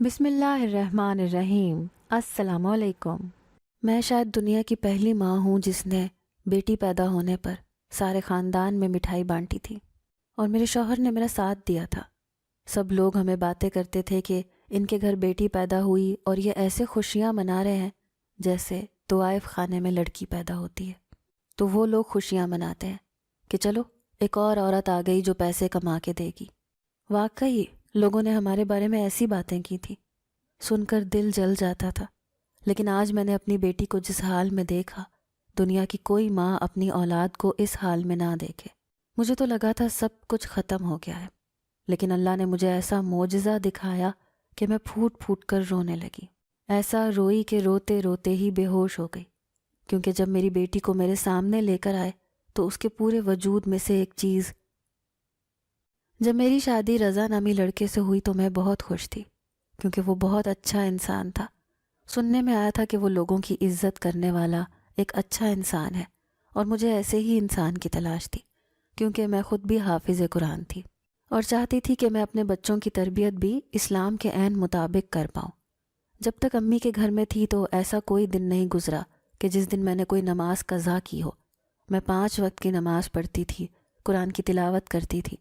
بسم اللہ الرحمن الرحیم۔ السلام علیکم۔ میں شاید دنیا کی پہلی ماں ہوں جس نے بیٹی پیدا ہونے پر سارے خاندان میں مٹھائی بانٹی تھی، اور میرے شوہر نے میرا ساتھ دیا تھا۔ سب لوگ ہمیں باتیں کرتے تھے کہ ان کے گھر بیٹی پیدا ہوئی اور یہ ایسے خوشیاں منا رہے ہیں جیسے طوائف خانے میں لڑکی پیدا ہوتی ہے۔ تو وہ لوگ خوشیاں مناتے ہیں کہ چلو ایک اور عورت آ گئی جو پیسے کما کے دے گی۔ واقعی لوگوں نے ہمارے بارے میں ایسی باتیں کی تھی، سن کر دل جل جاتا تھا۔ لیکن آج میں نے اپنی بیٹی کو جس حال میں دیکھا، دنیا کی کوئی ماں اپنی اولاد کو اس حال میں نہ دیکھے۔ مجھے تو لگا تھا سب کچھ ختم ہو گیا ہے، لیکن اللہ نے مجھے ایسا معجزہ دکھایا کہ میں پھوٹ پھوٹ کر رونے لگی۔ ایسا روئی کہ روتے روتے ہی بے ہوش ہو گئی، کیونکہ جب میری بیٹی کو میرے سامنے لے کر آئے تو اس کے پورے وجود میں سے ایک چیز… جب میری شادی رضا نامی لڑکے سے ہوئی تو میں بہت خوش تھی، کیونکہ وہ بہت اچھا انسان تھا۔ سننے میں آیا تھا کہ وہ لوگوں کی عزت کرنے والا ایک اچھا انسان ہے، اور مجھے ایسے ہی انسان کی تلاش تھی، کیونکہ میں خود بھی حافظ قرآن تھی اور چاہتی تھی کہ میں اپنے بچوں کی تربیت بھی اسلام کے عین مطابق کر پاؤں۔ جب تک امی کے گھر میں تھی تو ایسا کوئی دن نہیں گزرا کہ جس دن میں نے کوئی نماز قضا کی ہو۔ میں 5 وقت کی نماز پڑھتی تھی، قرآن کی تلاوت کرتی تھی،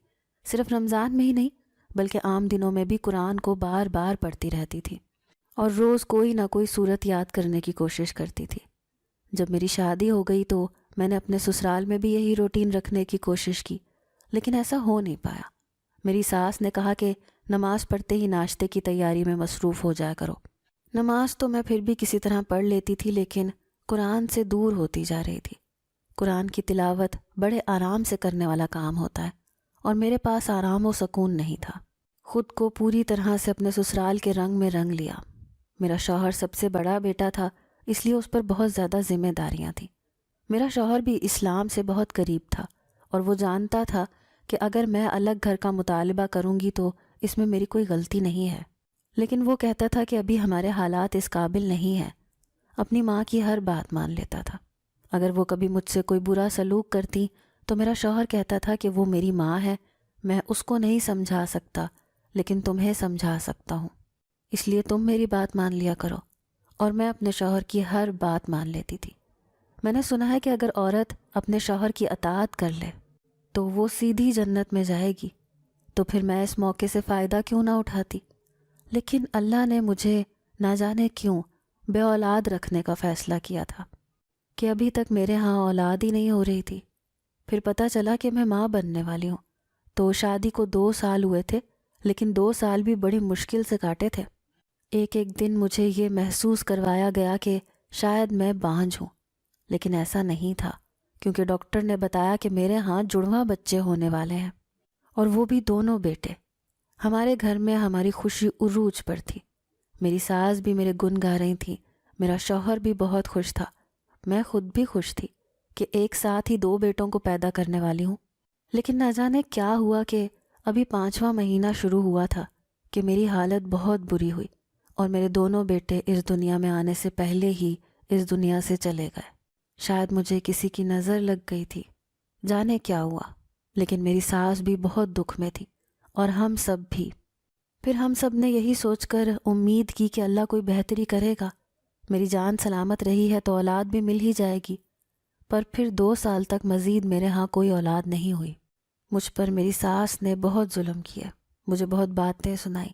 صرف رمضان میں ہی نہیں بلکہ عام دنوں میں بھی قرآن کو بار بار پڑھتی رہتی تھی، اور روز کوئی نہ کوئی صورت یاد کرنے کی کوشش کرتی تھی۔ جب میری شادی ہو گئی تو میں نے اپنے سسرال میں بھی یہی روٹین رکھنے کی کوشش کی، لیکن ایسا ہو نہیں پایا۔ میری ساس نے کہا کہ نماز پڑھتے ہی ناشتے کی تیاری میں مصروف ہو جایا کرو۔ نماز تو میں پھر بھی کسی طرح پڑھ لیتی تھی، لیکن قرآن سے دور ہوتی جا رہی تھی۔ قرآن کی تلاوت بڑے آرام سے کرنے والا کام ہوتا ہے، اور میرے پاس آرام و سکون نہیں تھا۔ خود کو پوری طرح سے اپنے سسرال کے رنگ میں رنگ لیا۔ میرا شوہر سب سے بڑا بیٹا تھا، اس لیے اس پر بہت زیادہ ذمہ داریاں تھیں۔ میرا شوہر بھی اسلام سے بہت قریب تھا، اور وہ جانتا تھا کہ اگر میں الگ گھر کا مطالبہ کروں گی تو اس میں میری کوئی غلطی نہیں ہے، لیکن وہ کہتا تھا کہ ابھی ہمارے حالات اس قابل نہیں ہیں۔ اپنی ماں کی ہر بات مان لیتا تھا۔ اگر وہ کبھی مجھ سے کوئی برا سلوک کرتی تو میرا شوہر کہتا تھا کہ وہ میری ماں ہے، میں اس کو نہیں سمجھا سکتا لیکن تمہیں سمجھا سکتا ہوں، اس لیے تم میری بات مان لیا کرو۔ اور میں اپنے شوہر کی ہر بات مان لیتی تھی۔ میں نے سنا ہے کہ اگر عورت اپنے شوہر کی اطاعت کر لے تو وہ سیدھی جنت میں جائے گی، تو پھر میں اس موقع سے فائدہ کیوں نہ اٹھاتی؟ لیکن اللہ نے مجھے نہ جانے کیوں بے اولاد رکھنے کا فیصلہ کیا تھا، کہ ابھی تک میرے ہاں اولاد ہی نہیں ہو رہی تھی۔ پھر پتہ چلا کہ میں ماں بننے والی ہوں۔ تو شادی کو 2 سال ہوئے تھے، لیکن 2 سال بھی بڑی مشکل سے کاٹے تھے۔ ایک دن مجھے یہ محسوس کروایا گیا کہ شاید میں بانجھ ہوں، لیکن ایسا نہیں تھا، کیونکہ ڈاکٹر نے بتایا کہ میرے ہاں جڑواں بچے ہونے والے ہیں، اور وہ بھی دونوں بیٹے۔ ہمارے گھر میں ہماری خوشی عروج پر تھی۔ میری ساس بھی میرے گن گا رہی تھی، میرا شوہر بھی بہت خوش تھا، میں خود بھی خوش تھی کہ ایک ساتھ ہی 2 بیٹوں کو پیدا کرنے والی ہوں۔ لیکن نہ جانے کیا ہوا کہ ابھی 5واں مہینہ شروع ہوا تھا کہ میری حالت بہت بری ہوئی، اور میرے دونوں بیٹے اس دنیا میں آنے سے پہلے ہی اس دنیا سے چلے گئے۔ شاید مجھے کسی کی نظر لگ گئی تھی، جانے کیا ہوا، لیکن میری ساس بھی بہت دکھ میں تھی، اور ہم سب بھی۔ پھر ہم سب نے یہی سوچ کر امید کی کہ اللہ کوئی بہتری کرے گا، میری جان سلامت رہی ہے تو اولاد بھی مل ہی جائے گی۔ پر پھر 2 سال تک مزید میرے ہاں کوئی اولاد نہیں ہوئی۔ مجھ پر میری ساس نے بہت ظلم کیا، مجھے بہت باتیں سنائیں،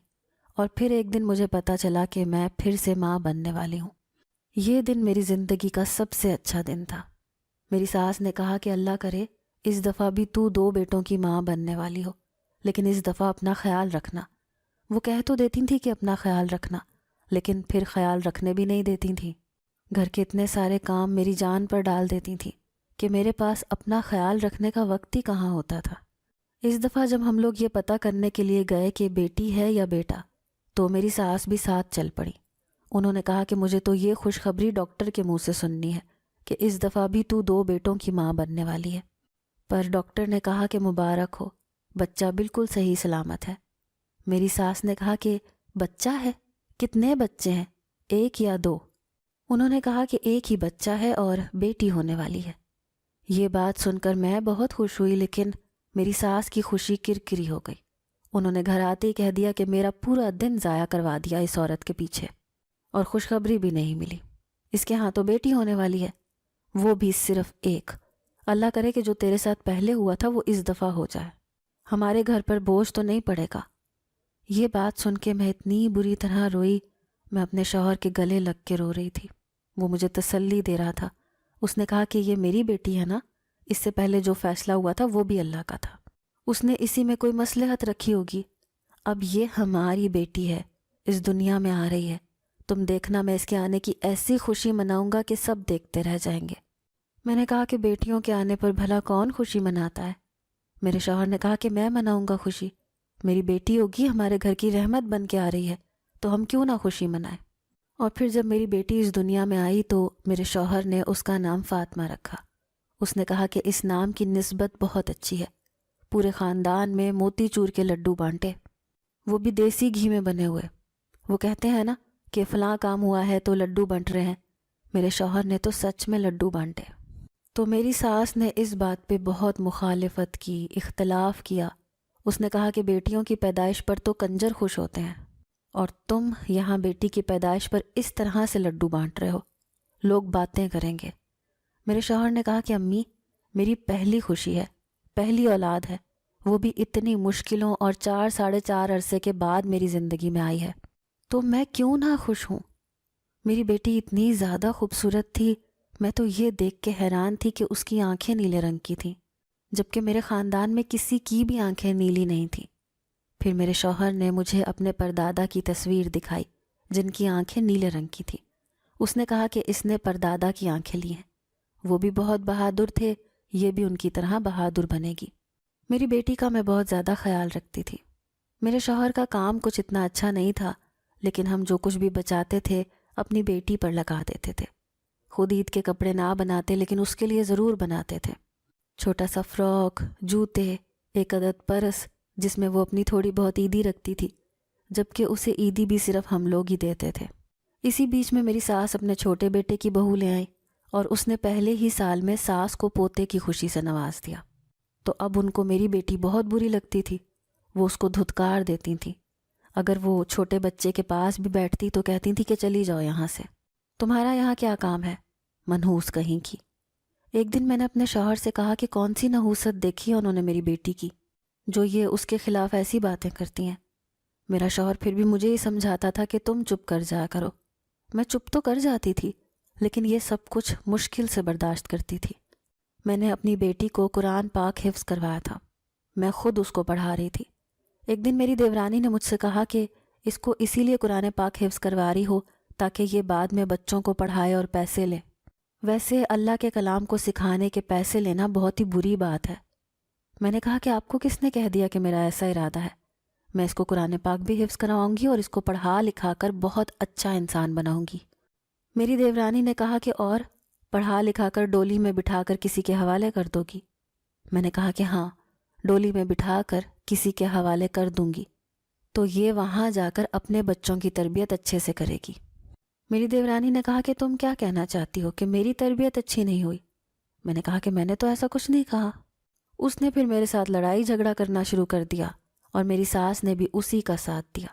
اور پھر ایک دن مجھے پتہ چلا کہ میں پھر سے ماں بننے والی ہوں۔ یہ دن میری زندگی کا سب سے اچھا دن تھا۔ میری ساس نے کہا کہ اللہ کرے اس دفعہ بھی تو 2 بیٹوں کی ماں بننے والی ہو، لیکن اس دفعہ اپنا خیال رکھنا۔ وہ کہہ تو دیتی تھیں کہ اپنا خیال رکھنا، لیکن پھر خیال رکھنے بھی نہیں دیتی تھیں۔ گھر کے اتنے سارے کام میری جان پر ڈال دیتی تھیں کہ میرے پاس اپنا خیال رکھنے کا وقت ہی کہاں ہوتا تھا۔ اس دفعہ جب ہم لوگ یہ پتہ کرنے کے لیے گئے کہ بیٹی ہے یا بیٹا، تو میری ساس بھی ساتھ چل پڑی۔ انہوں نے کہا کہ مجھے تو یہ خوشخبری ڈاکٹر کے منہ سے سننی ہے کہ اس دفعہ بھی تو 2 بیٹوں کی ماں بننے والی ہے۔ پر ڈاکٹر نے کہا کہ مبارک ہو، بچہ بالکل صحیح سلامت ہے۔ میری ساس نے کہا کہ بچہ ہے؟ کتنے بچے ہیں، 1 یا 2؟ انہوں نے کہا کہ 1 ہی بچہ ہے اور بیٹی ہونے والی ہے۔ یہ بات سن کر میں بہت خوش ہوئی، لیکن میری ساس کی خوشی کرکری ہو گئی۔ انہوں نے گھر آتے ہی کہہ دیا کہ میرا پورا دن ضائع کروا دیا اس عورت کے پیچھے، اور خوشخبری بھی نہیں ملی۔ اس کے ہاں تو بیٹی ہونے والی ہے، وہ بھی صرف ایک۔ اللہ کرے کہ جو تیرے ساتھ پہلے ہوا تھا وہ اس دفعہ ہو جائے، ہمارے گھر پر بوجھ تو نہیں پڑے گا۔ یہ بات سن کے میں اتنی بری طرح روئی، میں اپنے شوہر کے گلے لگ کے رو رہی تھی۔ وہ مجھے تسلی دے رہا تھا۔ اس نے کہا کہ یہ میری بیٹی ہے نا، اس سے پہلے جو فیصلہ ہوا تھا وہ بھی اللہ کا تھا، اس نے اسی میں کوئی مصلحت رکھی ہوگی۔ اب یہ ہماری بیٹی ہے، اس دنیا میں آ رہی ہے، تم دیکھنا میں اس کے آنے کی ایسی خوشی مناؤں گا کہ سب دیکھتے رہ جائیں گے۔ میں نے کہا کہ بیٹیوں کے آنے پر بھلا کون خوشی مناتا ہے؟ میرے شوہر نے کہا کہ میں مناؤں گا خوشی، میری بیٹی ہوگی، ہمارے گھر کی رحمت بن کے آ رہی ہے، تو ہم کیوں نہ خوشی منائیں۔ اور پھر جب میری بیٹی اس دنیا میں آئی تو میرے شوہر نے اس کا نام فاطمہ رکھا۔ اس نے کہا کہ اس نام کی نسبت بہت اچھی ہے۔ پورے خاندان میں موتی چور کے لڈو بانٹے، وہ بھی دیسی گھی میں بنے ہوئے۔ وہ کہتے ہیں نا کہ فلاں کام ہوا ہے تو لڈو بانٹ رہے ہیں، میرے شوہر نے تو سچ میں لڈو بانٹے۔ تو میری ساس نے اس بات پہ بہت مخالفت کی، اختلاف کیا۔ اس نے کہا کہ بیٹیوں کی پیدائش پر تو کنجر خوش ہوتے ہیں، اور تم یہاں بیٹی کی پیدائش پر اس طرح سے لڈو بانٹ رہے ہو، لوگ باتیں کریں گے۔ میرے شوہر نے کہا کہ امی، میری پہلی خوشی ہے، پہلی اولاد ہے، وہ بھی اتنی مشکلوں اور 4 ساڑھے 4 عرصے کے بعد میری زندگی میں آئی ہے، تو میں کیوں نہ خوش ہوں۔ میری بیٹی اتنی زیادہ خوبصورت تھی، میں تو یہ دیکھ کے حیران تھی کہ اس کی آنکھیں نیلے رنگ کی تھیں، جبکہ میرے خاندان میں کسی کی بھی آنکھیں نیلی نہیں تھیں۔ پھر میرے شوہر نے مجھے اپنے پردادا کی تصویر دکھائی جن کی آنکھیں نیلے رنگ کی تھیں۔ اس نے کہا کہ اس نے پردادا کی آنکھیں لی ہیں، وہ بھی بہت بہادر تھے، یہ بھی ان کی طرح بہادر بنے گی۔ میری بیٹی کا میں بہت زیادہ خیال رکھتی تھی۔ میرے شوہر کا کام کچھ اتنا اچھا نہیں تھا، لیکن ہم جو کچھ بھی بچاتے تھے اپنی بیٹی پر لگا دیتے تھے۔ خود عید کے کپڑے نہ بناتے لیکن اس کے لیے ضرور بناتے تھے، چھوٹا سا فراک، جوتے، ایک عدد پرس جس میں وہ اپنی تھوڑی بہت عیدی رکھتی تھی، جبکہ اسے عیدی بھی صرف ہم لوگ ہی دیتے تھے۔ اسی بیچ میں میری ساس اپنے چھوٹے بیٹے کی بہو لے آئی، اور اس نے پہلے ہی سال میں ساس کو پوتے کی خوشی سے نواز دیا۔ تو اب ان کو میری بیٹی بہت بری لگتی تھی، وہ اس کو دھتکار دیتی تھیں۔ اگر وہ چھوٹے بچے کے پاس بھی بیٹھتی تو کہتی تھی کہ چلی جاؤ یہاں سے، تمہارا یہاں کیا کام ہے، منحوس کہیں کی۔ ایک دن میں نے اپنے شوہر سے کہا کہ کون سی نحوست دیکھی ہے انہوں نے میری بیٹی کی جو یہ اس کے خلاف ایسی باتیں کرتی ہیں۔ میرا شوہر پھر بھی مجھے ہی سمجھاتا تھا کہ تم چپ کر جایا کرو۔ میں چپ تو کر جاتی تھی، لیکن یہ سب کچھ مشکل سے برداشت کرتی تھی۔ میں نے اپنی بیٹی کو قرآن پاک حفظ کروایا تھا، میں خود اس کو پڑھا رہی تھی۔ ایک دن میری دیورانی نے مجھ سے کہا کہ اس کو اسی لیے قرآن پاک حفظ کروا رہی ہو تاکہ یہ بعد میں بچوں کو پڑھائے اور پیسے لے۔ ویسے اللہ کے کلام کو سکھانے کے پیسے لینا بہت ہی بری بات ہے۔ میں نے کہا کہ آپ کو کس نے کہہ دیا کہ میرا ایسا ارادہ ہے؟ میں اس کو قرآن پاک بھی حفظ کرواؤں گی اور اس کو پڑھا لکھا کر بہت اچھا انسان بناؤں گی۔ میری دیورانی نے کہا کہ اور پڑھا لکھا کر ڈولی میں بٹھا کر کسی کے حوالے کر دو گی؟ میں نے کہا کہ ہاں، ڈولی میں بٹھا کر کسی کے حوالے کر دوں گی، تو یہ وہاں جا کر اپنے بچوں کی تربیت اچھے سے کرے گی۔ میری دیورانی نے کہا کہ تم کیا کہنا چاہتی ہو کہ میری تربیت اچھی نہیں ہوئی؟ میں نے کہا کہ میں نے تو ایسا کچھ نہیں کہا۔ اس نے پھر میرے ساتھ لڑائی جھگڑا کرنا شروع کر دیا، اور میری ساس نے بھی اسی کا ساتھ دیا،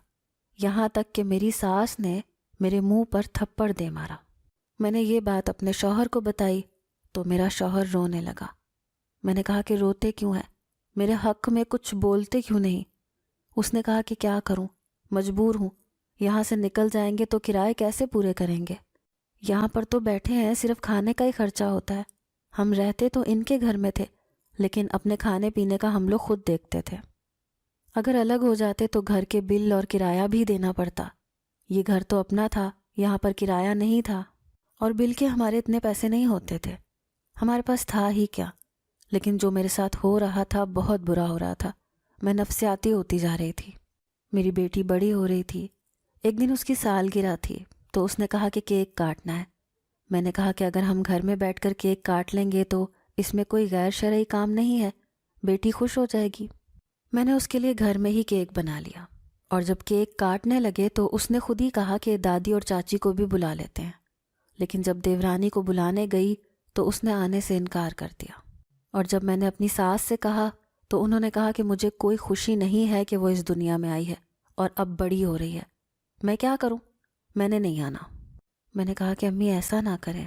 یہاں تک کہ میری ساس نے میرے منہ پر تھپڑ دے مارا۔ میں نے یہ بات اپنے شوہر کو بتائی تو میرا شوہر رونے لگا۔ میں نے کہا کہ روتے کیوں ہیں، میرے حق میں کچھ بولتے کیوں نہیں؟ اس نے کہا کہ کیا کروں، مجبور ہوں، یہاں سے نکل جائیں گے تو کرائے کیسے پورے کریں گے؟ یہاں پر تو بیٹھے ہیں، صرف کھانے کا ہی خرچہ ہوتا ہے، ہم رہتے تو ان کے گھر میں تھے لیکن اپنے کھانے پینے کا ہم لوگ خود دیکھتے تھے۔ اگر الگ ہو جاتے تو گھر کے بل اور کرایہ بھی دینا پڑتا، یہ گھر تو اپنا تھا، یہاں پر کرایہ نہیں تھا، اور بل کے ہمارے اتنے پیسے نہیں ہوتے تھے، ہمارے پاس تھا ہی کیا۔ لیکن جو میرے ساتھ ہو رہا تھا بہت برا ہو رہا تھا، میں نفسیاتی ہوتی جا رہی تھی۔ میری بیٹی بڑی ہو رہی تھی، ایک دن اس کی سالگرہ تھی تو اس نے کہا کہ کیک کاٹنا ہے۔ میں نے کہا کہ اگر ہم گھر میں بیٹھ کر کیک کاٹ لیں گے تو اس میں کوئی غیر شرعی کام نہیں ہے، بیٹی خوش ہو جائے گی۔ میں نے اس کے لیے گھر میں ہی کیک بنا لیا، اور جب کیک کاٹنے لگے تو اس نے خود ہی کہا کہ دادی اور چاچی کو بھی بلا لیتے ہیں، لیکن جب دیورانی کو بلانے گئی تو اس نے آنے سے انکار کر دیا۔ اور جب میں نے اپنی ساس سے کہا تو انہوں نے کہا کہ مجھے کوئی خوشی نہیں ہے کہ وہ اس دنیا میں آئی ہے اور اب بڑی ہو رہی ہے، میں کیا کروں، میں نے نہیں آنا۔ میں نے کہا کہ امی ایسا نہ کریں،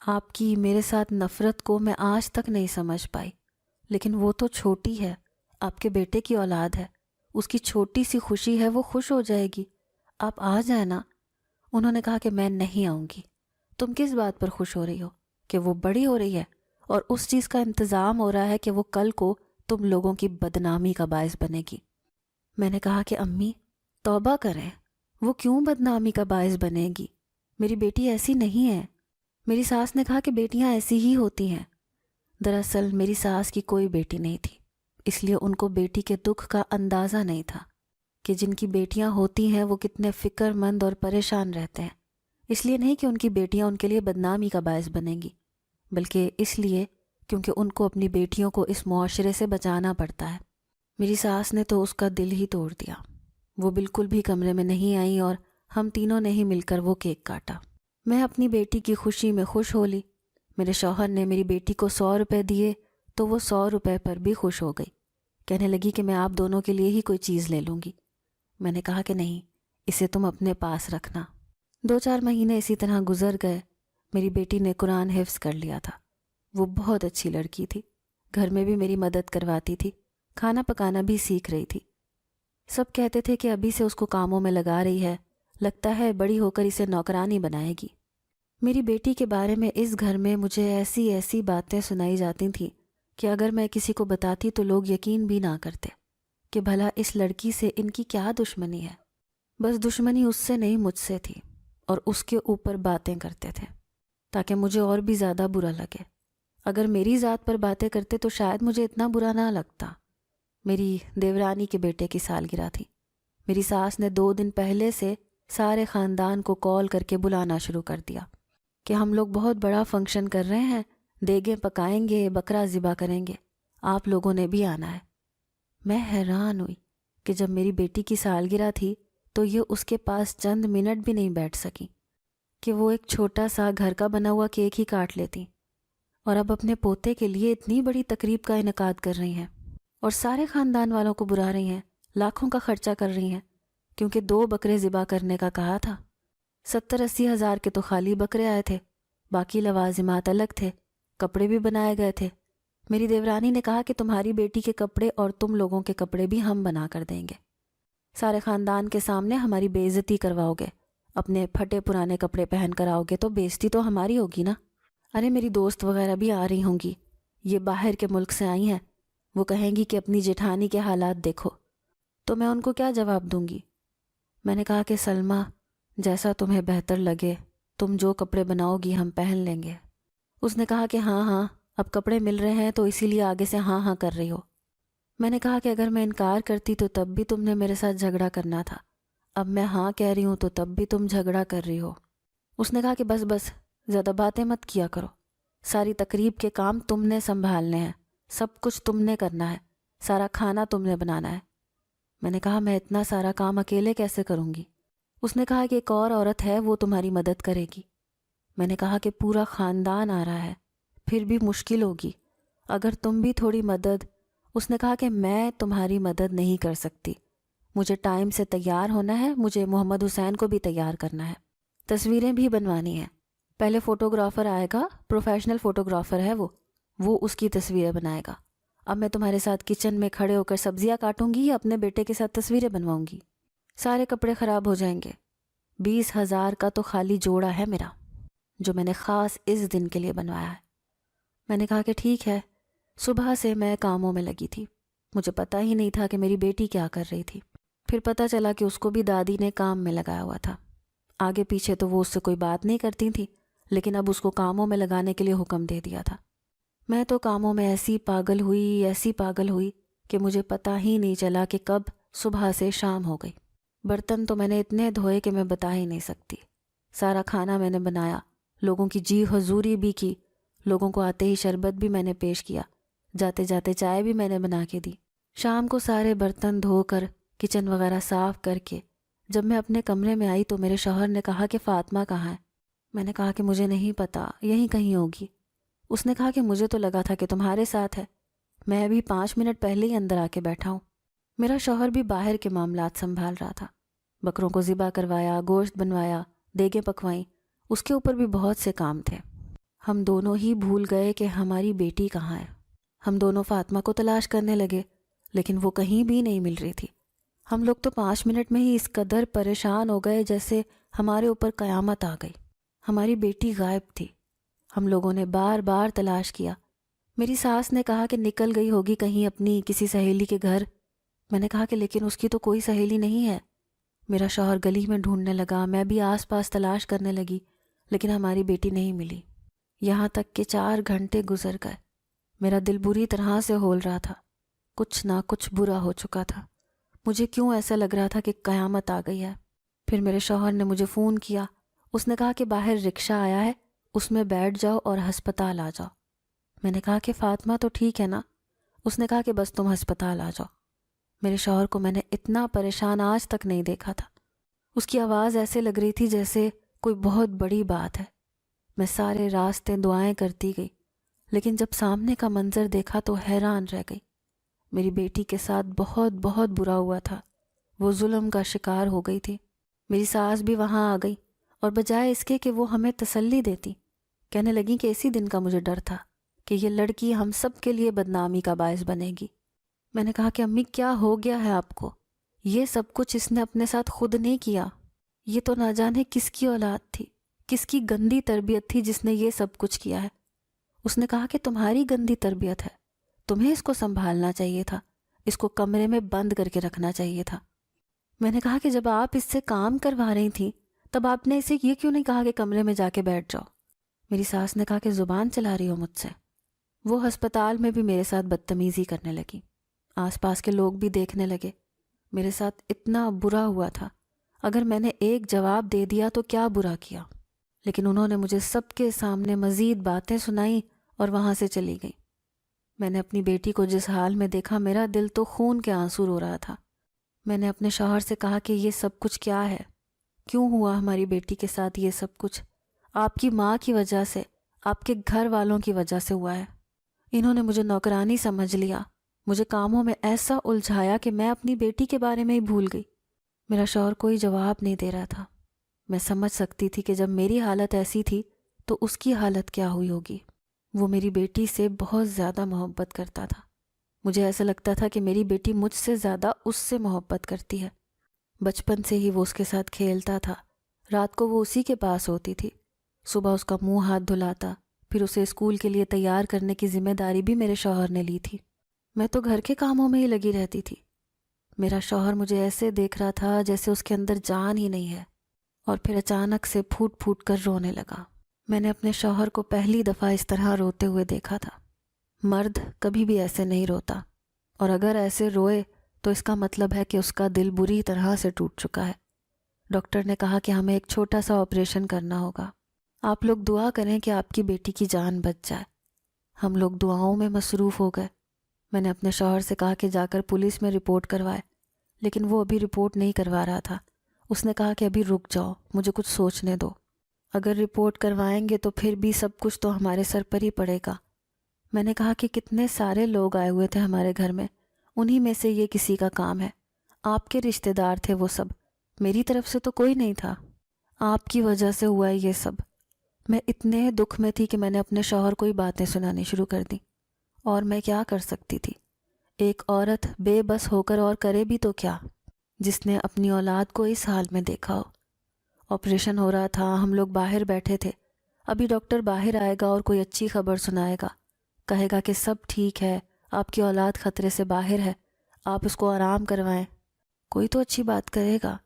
آپ کی میرے ساتھ نفرت کو میں آج تک نہیں سمجھ پائی، لیکن وہ تو چھوٹی ہے، آپ کے بیٹے کی اولاد ہے، اس کی چھوٹی سی خوشی ہے، وہ خوش ہو جائے گی، آپ آ جائیں نا۔ انہوں نے کہا کہ میں نہیں آؤں گی، تم کس بات پر خوش ہو رہی ہو کہ وہ بڑی ہو رہی ہے اور اس چیز کا انتظام ہو رہا ہے کہ وہ کل کو تم لوگوں کی بدنامی کا باعث بنے گی۔ میں نے کہا کہ امی توبہ کریں، وہ کیوں بدنامی کا باعث بنے گی، میری بیٹی ایسی نہیں ہے۔ میری ساس نے کہا کہ بیٹیاں ایسی ہی ہوتی ہیں۔ دراصل میری ساس کی کوئی بیٹی نہیں تھی، اس لیے ان کو بیٹی کے دکھ کا اندازہ نہیں تھا کہ جن کی بیٹیاں ہوتی ہیں وہ کتنے فکر مند اور پریشان رہتے ہیں۔ اس لیے نہیں کہ ان کی بیٹیاں ان کے لیے بدنامی کا باعث بنیں گی، بلکہ اس لیے کیونکہ ان کو اپنی بیٹیوں کو اس معاشرے سے بچانا پڑتا ہے۔ میری ساس نے تو اس کا دل ہی توڑ دیا، وہ بالکل بھی کمرے میں نہیں آئی اور ہم تینوں نے ہی مل کر وہ کیک کاٹا۔ میں اپنی بیٹی کی خوشی میں خوش ہو لی۔ میرے شوہر نے میری بیٹی کو 100 روپے دیے تو وہ 100 روپے پر بھی خوش ہو گئی، کہنے لگی کہ میں آپ دونوں کے لیے ہی کوئی چیز لے لوں گی۔ میں نے کہا کہ نہیں، اسے تم اپنے پاس رکھنا۔ 2-4 مہینے اسی طرح گزر گئے۔ میری بیٹی نے قرآن حفظ کر لیا تھا، وہ بہت اچھی لڑکی تھی، گھر میں بھی میری مدد کرواتی تھی، کھانا پکانا بھی سیکھ رہی تھی۔ سب کہتے تھے کہ ابھی سے اس کو کاموں میں لگا رہی ہے، لگتا ہے بڑی ہو کر اسے نوکرانی بنائے گی۔ میری بیٹی کے بارے میں اس گھر میں مجھے ایسی باتیں سنائی جاتی تھیں کہ اگر میں کسی کو بتاتی تو لوگ یقین بھی نہ کرتے کہ بھلا اس لڑکی سے ان کی کیا دشمنی ہے۔ بس دشمنی اس سے نہیں، مجھ سے تھی، اور اس کے اوپر باتیں کرتے تھے تاکہ مجھے اور بھی زیادہ برا لگے۔ اگر میری ذات پر باتیں کرتے تو شاید مجھے اتنا برا نہ لگتا۔ میری دیورانی کے بیٹے کی سالگرہ تھی، میری ساس نے 2 دن پہلے سے سارے خاندان کو کال کر کے بلانا شروع کر دیا کہ ہم لوگ بہت بڑا فنکشن کر رہے ہیں، دیگیں پکائیں گے، بکرا ذبح کریں گے، آپ لوگوں نے بھی آنا ہے۔ میں حیران ہوئی کہ جب میری بیٹی کی سالگرہ تھی تو یہ اس کے پاس چند منٹ بھی نہیں بیٹھ سکی کہ وہ ایک چھوٹا سا گھر کا بنا ہوا کیک ہی کاٹ لیتی، اور اب اپنے پوتے کے لیے اتنی بڑی تقریب کا انعقاد کر رہی ہیں اور سارے خاندان والوں کو بلا رہی ہیں، لاکھوں کا خرچہ کر رہی ہیں، کیونکہ 2 بکرے ذبح کرنے کا کہا تھا۔ 70-80 ہزار کے تو خالی بکرے آئے تھے، باقی لوازمات الگ تھے، کپڑے بھی بنائے گئے تھے۔ میری دیورانی نے کہا کہ تمہاری بیٹی کے کپڑے اور تم لوگوں کے کپڑے بھی ہم بنا کر دیں گے، سارے خاندان کے سامنے ہماری بے عزتی کرواؤ گے، اپنے پھٹے پرانے کپڑے پہن کر آؤ گے تو بے عزتی تو ہماری ہوگی نا۔ ارے میری دوست وغیرہ بھی آ رہی ہوں گی، یہ باہر کے ملک سے آئی ہیں، وہ کہیں گی کہ اپنی جیٹھانی کے حالات دیکھو، تو میں ان کو کیا جواب دوں گی؟ میں نے کہا کہ سلمہ، جیسا تمہیں بہتر لگے، تم جو کپڑے بناؤ گی ہم پہن لیں گے۔ اس نے کہا کہ ہاں اب کپڑے مل رہے ہیں تو اسی لیے آگے سے ہاں کر رہی ہو۔ میں نے کہا کہ اگر میں انکار کرتی تو تب بھی تم نے میرے ساتھ جھگڑا کرنا تھا، اب میں ہاں کہہ رہی ہوں تو تب بھی تم جھگڑا کر رہی ہو۔ اس نے کہا کہ بس زیادہ باتیں مت کیا کرو، ساری تقریب کے کام تم نے سنبھالنے ہیں، سب کچھ تم نے کرنا ہے، سارا کھانا تم نے بنانا ہے۔ میں نے کہا میں اتنا سارا کام اکیلے کیسے کروں گی؟ اس نے کہا کہ ایک اور عورت ہے، وہ تمہاری مدد کرے گی۔ میں نے کہا کہ پورا خاندان آ رہا ہے، پھر بھی مشکل ہوگی، اگر تم بھی تھوڑی مدد۔ اس نے کہا کہ میں تمہاری مدد نہیں کر سکتی، مجھے ٹائم سے تیار ہونا ہے، مجھے محمد حسین کو بھی تیار کرنا ہے، تصویریں بھی بنوانی ہیں، پہلے فوٹوگرافر آئے گا، پروفیشنل فوٹوگرافر ہے وہ اس کی تصویریں بنائے گا۔ اب میں تمہارے ساتھ کچن میں کھڑے ہو کر سبزیاں کاٹوں گی یا اپنے بیٹے کے ساتھ تصویریں بنواؤں گی؟ سارے کپڑے خراب ہو جائیں گے۔ 20,000 کا تو خالی جوڑا ہے میرا، جو میں نے خاص اس دن کے لیے بنوایا ہے۔ میں نے کہا کہ ٹھیک ہے۔ صبح سے میں کاموں میں لگی تھی، مجھے پتہ ہی نہیں تھا کہ میری بیٹی کیا کر رہی تھی۔ پھر پتہ چلا کہ اس کو بھی دادی نے کام میں لگایا ہوا تھا۔ آگے پیچھے تو وہ اس سے کوئی بات نہیں کرتی تھی، لیکن اب اس کو کاموں میں لگانے کے لیے حکم دے دیا تھا۔ میں تو کاموں میں ایسی پاگل ہوئی کہ مجھے پتہ ہی نہیں چلا کہ کب صبح سے شام ہو گئی۔ برتن تو میں نے اتنے دھوئے کہ میں بتا ہی نہیں سکتی، سارا کھانا میں نے بنایا، لوگوں کی جی حضوری بھی کی، لوگوں کو آتے ہی شربت بھی میں نے پیش کیا، جاتے جاتے چائے بھی میں نے بنا کے دی۔ شام کو سارے برتن دھو کر کچن وغیرہ صاف کر کے جب میں اپنے کمرے میں آئی تو میرے شوہر نے کہا کہ فاطمہ کہاں ہے؟ میں نے کہا کہ مجھے نہیں پتا، یہیں کہیں ہوگی۔ اس نے کہا کہ مجھے تو لگا تھا کہ تمہارے ساتھ ہے۔ میں ابھی 5 منٹ پہلے ہی اندر آ کے بیٹھا ہوں۔ میرا شوہر بھی باہر کے معاملات سنبھال رہا تھا۔ بکروں کو ذبح کروایا، گوشت بنوایا، دیگیں پکوائیں، اس کے اوپر بھی بہت سے کام تھے۔ ہم دونوں ہی بھول گئے کہ ہماری بیٹی کہاں ہے۔ ہم دونوں فاطمہ کو تلاش کرنے لگے، لیکن وہ کہیں بھی نہیں مل رہی تھی۔ ہم لوگ تو 5 منٹ میں ہی اس قدر پریشان ہو گئے جیسے ہمارے اوپر قیامت آ گئی۔ ہماری بیٹی غائب تھی۔ ہم لوگوں نے بار بار تلاش کیا۔ میری ساس نے کہا کہ نکل گئی ہوگی کہیں اپنی کسی سہیلی کے گھر۔ میں نے کہا کہ لیکن اس کی تو کوئی سہیلی نہیں ہے۔ میرا شوہر گلی میں ڈھونڈنے لگا، میں بھی آس پاس تلاش کرنے لگی، لیکن ہماری بیٹی نہیں ملی۔ یہاں تک کہ 4 گھنٹے گزر گئے۔ میرا دل بری طرح سے ہول رہا تھا۔ کچھ نہ کچھ برا ہو چکا تھا۔ مجھے کیوں ایسا لگ رہا تھا کہ قیامت آ گئی ہے۔ پھر میرے شوہر نے مجھے فون کیا۔ اس نے کہا کہ باہر رکشہ آیا ہے، اس میں بیٹھ جاؤ اور ہسپتال آ جاؤ۔ میں نے کہا کہ فاطمہ تو ٹھیک ہے نا؟ اس نے کہا کہ بس تم ہسپتال آ جاؤ۔ میرے شوہر کو میں نے اتنا پریشان آج تک نہیں دیکھا تھا۔ اس کی آواز ایسے لگ رہی تھی جیسے کوئی بہت بڑی بات ہے۔ میں سارے راستے دعائیں کرتی گئی، لیکن جب سامنے کا منظر دیکھا تو حیران رہ گئی۔ میری بیٹی کے ساتھ بہت بہت برا ہوا تھا۔ وہ ظلم کا شکار ہو گئی تھی۔ میری ساس بھی وہاں آ گئی، اور بجائے اس کے کہ وہ ہمیں تسلی دیتی، کہنے لگیں کہ اسی دن کا مجھے ڈر تھا کہ یہ لڑکی ہم سب کے لیے بدنامی کا باعث بنے گی۔ میں نے کہا کہ امی کیا ہو گیا ہے آپ کو؟ یہ سب کچھ اس نے اپنے ساتھ خود نہیں کیا۔ یہ تو نہ جانے کس کی اولاد تھی، کس کی گندی تربیت تھی جس نے یہ سب کچھ کیا ہے۔ اس نے کہا کہ تمہاری گندی تربیت ہے، تمہیں اس کو سنبھالنا چاہیے تھا، اس کو کمرے میں بند کر کے رکھنا چاہیے تھا۔ میں نے کہا کہ جب آپ اس سے کام کروا رہی تھیں تب آپ نے اسے یہ کیوں نہیں کہا کہ کمرے میں جا کے بیٹھ جاؤ؟ میری ساس نے کہا کہ زبان چلا رہی ہو مجھ سے۔ وہ ہسپتال میں بھی میرے ساتھ بدتمیزی کرنے لگی۔ آس پاس کے لوگ بھی دیکھنے لگے۔ میرے ساتھ اتنا برا ہوا تھا، اگر میں نے ایک جواب دے دیا تو کیا برا کیا، لیکن انہوں نے مجھے سب کے سامنے مزید باتیں سنائیں اور وہاں سے چلی گئی۔ میں نے اپنی بیٹی کو جس حال میں دیکھا، میرا دل تو خون کے آنسو رو رہا تھا۔ میں نے اپنے شوہر سے کہا کہ یہ سب کچھ کیا ہے؟ کیوں ہوا ہماری بیٹی کے ساتھ یہ سب کچھ؟ آپ کی ماں کی وجہ سے، آپ کے گھر والوں کی وجہ سے ہوا ہے۔ انہوں نے مجھے نوکرانی سمجھ لیا، مجھے کاموں میں ایسا الجھایا کہ میں اپنی بیٹی کے بارے میں ہی بھول گئی۔ میرا شوہر کوئی جواب نہیں دے رہا تھا۔ میں سمجھ سکتی تھی کہ جب میری حالت ایسی تھی تو اس کی حالت کیا ہوئی ہوگی۔ وہ میری بیٹی سے بہت زیادہ محبت کرتا تھا۔ مجھے ایسا لگتا تھا کہ میری بیٹی مجھ سے زیادہ اس سے محبت کرتی ہے۔ بچپن سے ہی وہ اس کے ساتھ کھیلتا تھا، رات کو وہ اسی کے پاس ہوتی تھی، صبح اس کا منہ ہاتھ دھلاتا، پھر اسے اسکول کے لیے تیار کرنے کی ذمہ داری بھی میرے شوہر نے لی تھی۔ میں تو گھر کے کاموں میں ہی لگی رہتی تھی۔ میرا شوہر مجھے ایسے دیکھ رہا تھا جیسے اس کے اندر جان ہی نہیں ہے، اور پھر اچانک سے پھوٹ پھوٹ کر رونے لگا۔ میں نے اپنے شوہر کو پہلی دفعہ اس طرح روتے ہوئے دیکھا تھا۔ مرد کبھی بھی ایسے نہیں روتا، اور اگر ایسے روئے تو اس کا مطلب ہے کہ اس کا دل بری طرح سے ٹوٹ چکا ہے۔ ڈاکٹر نے کہا کہ ہمیں ایک چھوٹا سا آپریشن کرنا ہوگا۔ آپ لوگ دعا کریں کہ آپ کی بیٹی کی جان بچ جائے۔ ہم لوگ دعاؤں میں مصروف ہو گئے۔ میں نے اپنے شوہر سے کہا کہ جا کر پولیس میں رپورٹ کروائے، لیکن وہ ابھی رپورٹ نہیں کروا رہا تھا۔ اس نے کہا کہ ابھی رک جاؤ، مجھے کچھ سوچنے دو۔ اگر رپورٹ کروائیں گے تو پھر بھی سب کچھ تو ہمارے سر پر ہی پڑے گا۔ میں نے کہا کہ کتنے سارے لوگ آئے ہوئے تھے ہمارے گھر میں، انہی میں سے یہ کسی کا کام ہے۔ آپ کے رشتہ دار تھے وہ سب، میری طرف سے تو کوئی نہیں تھا۔ آپ کی وجہ سے ہوا ہے یہ سب۔ میں اتنے دکھ میں تھی کہ میں نے اپنے شوہر کو ہی باتیں سنانی شروع کر دی، اور میں کیا کر سکتی تھی؟ ایک عورت بے بس ہو کر اور کرے بھی تو کیا، جس نے اپنی اولاد کو اس حال میں دیکھا ہو۔ آپریشن ہو رہا تھا، ہم لوگ باہر بیٹھے تھے۔ ابھی ڈاکٹر باہر آئے گا اور کوئی اچھی خبر سنائے گا، کہے گا کہ سب ٹھیک ہے، آپ کی اولاد خطرے سے باہر ہے، آپ اس کو آرام کروائیں۔ کوئی تو اچھی بات کرے گا۔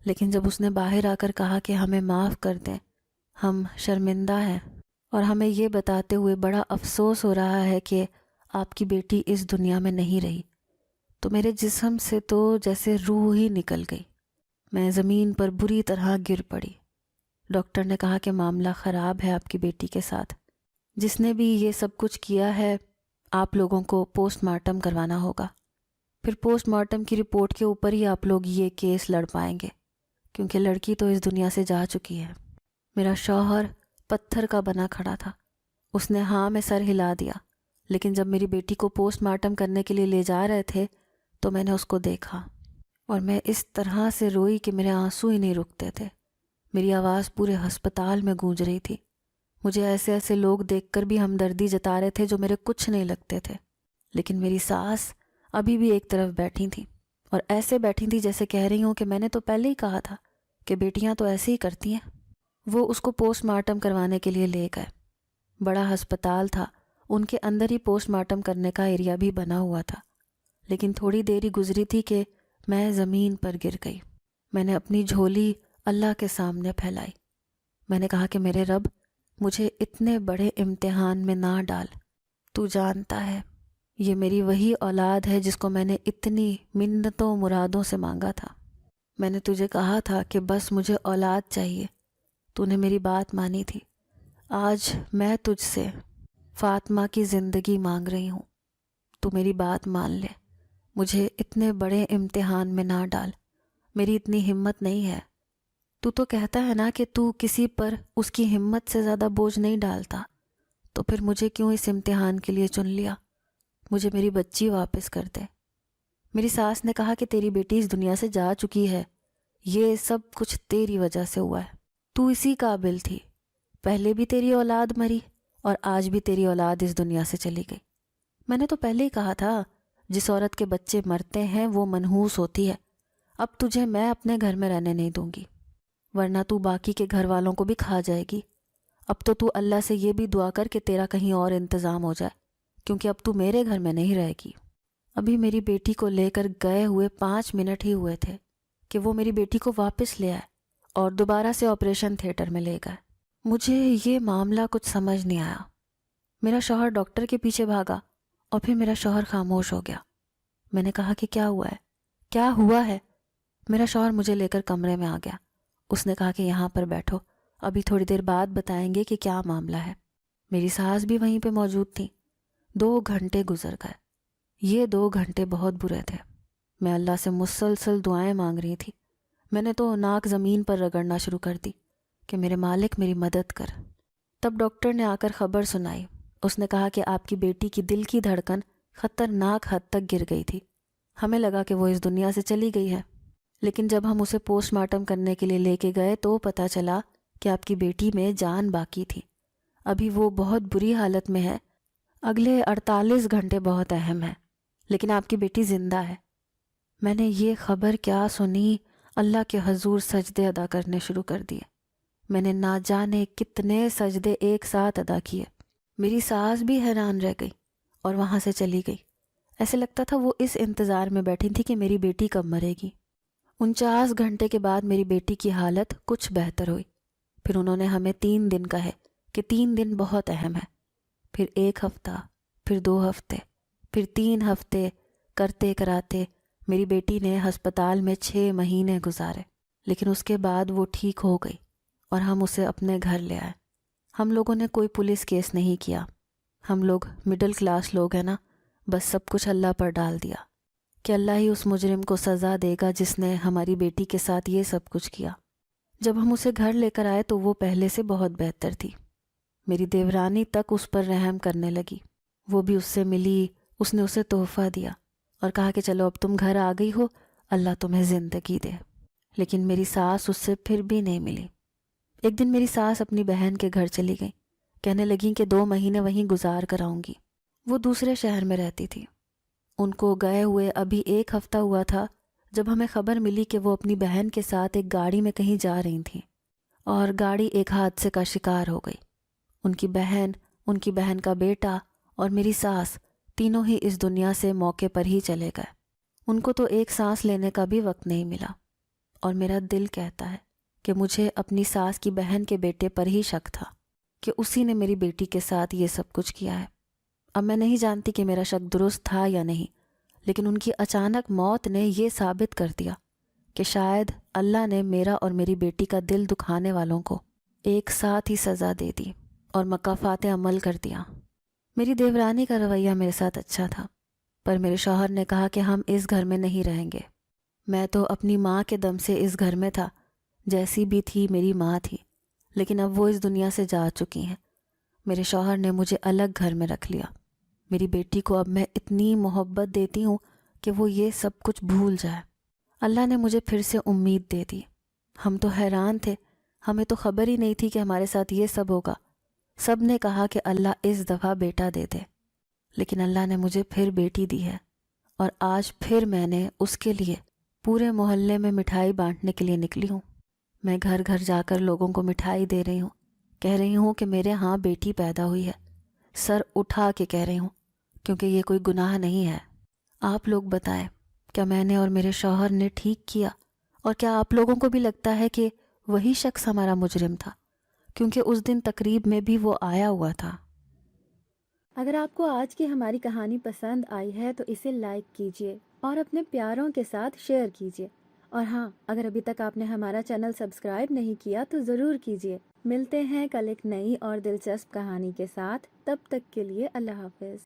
لیکن جب اس نے باہر آ کر کہا کہ ہمیں معاف کر دیں، ہم شرمندہ ہیں، اور ہمیں یہ بتاتے ہوئے بڑا افسوس ہو رہا ہے کہ آپ کی بیٹی اس دنیا میں نہیں رہی، تو میرے جسم سے تو جیسے روح ہی نکل گئی۔ میں زمین پر بری طرح گر پڑی۔ ڈاکٹر نے کہا کہ معاملہ خراب ہے آپ کی بیٹی کے ساتھ، جس نے بھی یہ سب کچھ کیا ہے آپ لوگوں کو پوسٹ مارٹم کروانا ہوگا، پھر پوسٹ مارٹم کی رپورٹ کے اوپر ہی آپ لوگ یہ کیس لڑ پائیں گے، کیونکہ لڑکی تو اس دنیا سے جا چکی ہے۔ میرا شوہر پتھر کا بنا کھڑا تھا۔ اس نے ہاں میں سر ہلا دیا، لیکن جب میری بیٹی کو پوسٹ مارٹم کرنے کے لیے لے جا رہے تھے تو میں نے اس کو دیکھا اور میں اس طرح سے روئی کہ میرے آنسو ہی نہیں رکتے تھے۔ میری آواز پورے ہسپتال میں گونج رہی تھی۔ مجھے ایسے ایسے لوگ دیکھ کر بھی ہمدردی جتا رہے تھے جو میرے کچھ نہیں لگتے تھے، لیکن میری ساس ابھی بھی ایک طرف بیٹھی تھیں اور ایسے بیٹھی تھیں جیسے کہہ رہی ہوں کہ میں نے تو پہلے ہی کہا تھا کہ بیٹیاں تو ایسے ہی کرتی ہیں۔ وہ اس کو پوسٹ مارٹم کروانے کے لیے لے گئے۔ بڑا ہسپتال تھا، ان کے اندر ہی پوسٹ مارٹم کرنے کا ایریا بھی بنا ہوا تھا، لیکن تھوڑی دیر ہی گزری تھی کہ میں زمین پر گر گئی۔ میں نے اپنی جھولی اللہ کے سامنے پھیلائی۔ میں نے کہا کہ میرے رب، مجھے اتنے بڑے امتحان میں نہ ڈال۔ تو جانتا ہے یہ میری وہی اولاد ہے جس کو میں نے اتنی منتوں مرادوں سے مانگا تھا۔ میں نے تجھے کہا تھا کہ بس مجھے اولاد چاہیے، تو نے میری بات مانی تھی۔ آج میں تجھ سے فاطمہ کی زندگی مانگ رہی ہوں، تو میری بات مان لے، مجھے اتنے بڑے امتحان میں نہ ڈال۔ میری اتنی ہمت نہیں ہے۔ تو کہتا ہے نا کہ تو کسی پر اس کی ہمت سے زیادہ بوجھ نہیں ڈالتا، تو پھر مجھے کیوں اس امتحان کے لیے چن لیا؟ مجھے میری بچی واپس کر دے۔ میری ساس نے کہا کہ تیری بیٹی اس دنیا سے جا چکی ہے، یہ سب کچھ تیری وجہ سے ہوا ہے، تو اسی قابل تھی۔ پہلے بھی تیری اولاد مری اور آج بھی تیری اولاد اس دنیا سے چلی گئی۔ میں نے تو پہلے ہی کہا تھا جس عورت کے بچے مرتے ہیں وہ منحوس ہوتی ہے۔ اب تجھے میں اپنے گھر میں رہنے نہیں دوں گی، ورنہ تو باقی کے گھر والوں کو بھی کھا جائے گی۔ اب تو اللہ سے یہ بھی دعا کر کہ تیرا کہیں اور انتظام ہو جائے، کیونکہ اب تو میرے گھر میں نہیں رہے گی۔ ابھی میری بیٹی کو لے کر گئے ہوئے 5 منٹ ہی ہوئے تھے کہ وہ میری بیٹی کو واپس لے آئے اور دوبارہ سے آپریشن تھیٹر میں لے گئے۔ مجھے یہ معاملہ کچھ سمجھ نہیں آیا۔ میرا شوہر ڈاکٹر کے پیچھے بھاگا اور پھر میرا شوہر خاموش ہو گیا۔ میں نے کہا کہ کیا ہوا ہے؟ کیا ہوا ہے؟ میرا شوہر مجھے لے کر کمرے میں آ گیا۔ اس نے کہا کہ یہاں پر بیٹھو، ابھی تھوڑی دیر بعد بتائیں گے کہ کیا معاملہ ہے۔ میری ساس بھی وہیں پہ موجود تھی۔ 2 گھنٹے گزر گئے۔ یہ 2 گھنٹے بہت برے تھے۔ میں اللہ سے مسلسل دعائیں مانگ رہی تھی۔ میں نے تو ناک زمین پر رگڑنا شروع کر دی کہ میرے مالک میری مدد کر۔ تب ڈاکٹر نے آ کر خبر سنائی۔ اس نے کہا کہ آپ کی بیٹی کی دل کی دھڑکن خطرناک حد تک گر گئی تھی۔ ہمیں لگا کہ وہ اس دنیا سے چلی گئی ہے، لیکن جب ہم اسے پوسٹ مارٹم کرنے کے لیے لے کے گئے تو پتہ چلا کہ آپ کی بیٹی میں جان باقی تھی۔ ابھی وہ بہت بری حالت میں ہے۔ اگلے 48 گھنٹے بہت اہم ہیں، لیکن آپ کی بیٹی زندہ ہے۔ میں نے یہ خبر کیا سنی، اللہ کے حضور سجدے ادا کرنے شروع کر دیے۔ میں نے نہ جانے کتنے سجدے ایک ساتھ ادا کیے۔ میری ساس بھی حیران رہ گئی اور وہاں سے چلی گئی۔ ایسے لگتا تھا وہ اس انتظار میں بیٹھی تھی کہ میری بیٹی کب مرے گی۔ 49 گھنٹے کے بعد میری بیٹی کی حالت کچھ بہتر ہوئی۔ پھر انہوں نے ہمیں 3 دن کہے کہ 3 دن بہت اہم ہے۔ پھر 1 ہفتہ، پھر 2 ہفتے، پھر 3 ہفتے کرتے کراتے میری بیٹی نے ہسپتال میں 6 مہینے گزارے، لیکن اس کے بعد وہ ٹھیک ہو گئی اور ہم اسے اپنے گھر لے آئے۔ ہم لوگوں نے کوئی پولیس کیس نہیں کیا۔ ہم لوگ مڈل کلاس لوگ ہیں نا، بس سب کچھ اللہ پر ڈال دیا کہ اللہ ہی اس مجرم کو سزا دے گا جس نے ہماری بیٹی کے ساتھ یہ سب کچھ کیا۔ جب ہم اسے گھر لے کر آئے تو وہ پہلے سے بہت بہتر تھی۔ میری دیورانی تک اس پر رحم کرنے لگی۔ وہ بھی اس سے ملی، اس نے اسے تحفہ دیا اور کہا کہ چلو اب تم گھر آ گئی ہو، اللہ تمہیں زندگی دے۔ لیکن میری ساس اس سے پھر بھی نہیں ملی۔ ایک دن میری ساس اپنی بہن کے گھر چلی گئی، کہنے لگیں کہ 2 مہینے وہیں گزار کر آؤں گی۔ وہ دوسرے شہر میں رہتی تھی۔ ان کو گئے ہوئے ابھی 1 ہفتہ ہوا تھا جب ہمیں خبر ملی کہ وہ اپنی بہن کے ساتھ ایک گاڑی میں کہیں جا رہی تھیں اور گاڑی ایک حادثے کا شکار ہو گئی۔ ان کی بہن کا بیٹا اور میری ساس تینوں ہی اس دنیا سے موقع پر ہی چلے گئے۔ ان کو تو ایک سانس لینے کا بھی وقت نہیں ملا، اور میرا دل کہتا ہے کہ مجھے اپنی ساس کی بہن کے بیٹے پر ہی شک تھا کہ اسی نے میری بیٹی کے ساتھ یہ سب کچھ کیا ہے۔ اب میں نہیں جانتی کہ میرا شک درست تھا یا نہیں، لیکن ان کی اچانک موت نے یہ ثابت کر دیا کہ شاید اللہ نے میرا اور میری بیٹی کا دل دکھانے والوں کو ایک ساتھ ہی سزا دے دی اور مکافات عمل کر دیا۔ میری دیورانی کا رویہ میرے ساتھ اچھا تھا، پر میرے شوہر نے کہا کہ ہم اس گھر میں نہیں رہیں گے۔ میں تو اپنی ماں کے دم سے اس گھر میں تھا، جیسی بھی تھی میری ماں تھی، لیکن اب وہ اس دنیا سے جا چکی ہیں۔ میرے شوہر نے مجھے الگ گھر میں رکھ لیا۔ میری بیٹی کو اب میں اتنی محبت دیتی ہوں کہ وہ یہ سب کچھ بھول جائے۔ اللہ نے مجھے پھر سے امید دے دی۔ ہم تو حیران تھے، ہمیں تو خبر ہی نہیں تھی کہ ہمارے ساتھ یہ سب ہوگا۔ سب نے کہا کہ اللہ اس دفعہ بیٹا دے دے، لیکن اللہ نے مجھے پھر بیٹی دی ہے، اور آج پھر میں نے اس کے لیے پورے محلے میں مٹھائی بانٹنے کے لیے نکلی ہوں۔ میں گھر گھر جا کر لوگوں کو مٹھائی دے رہی ہوں، کہہ رہی ہوں کہ میرے ہاں بیٹی پیدا ہوئی ہے، سر اٹھا کے کہہ رہی ہوں، کیونکہ یہ کوئی گناہ نہیں ہے۔ آپ لوگ بتائیں، کیا میں نے اور میرے شوہر نے ٹھیک کیا؟ اور کیا آپ لوگوں کو بھی لگتا ہے کہ وہی شخص ہمارا مجرم تھا؟ کیونکہ اس دن تقریب میں بھی وہ آیا ہوا تھا۔ اگر آپ کو آج کی ہماری کہانی پسند آئی ہے تو اسے لائک کیجیے اور اپنے پیاروں کے ساتھ شیئر کیجیے، اور ہاں، اگر ابھی تک آپ نے ہمارا چینل سبسکرائب نہیں کیا تو ضرور کیجیے۔ ملتے ہیں کل ایک نئی اور دلچسپ کہانی کے ساتھ، تب تک کے لیے اللہ حافظ۔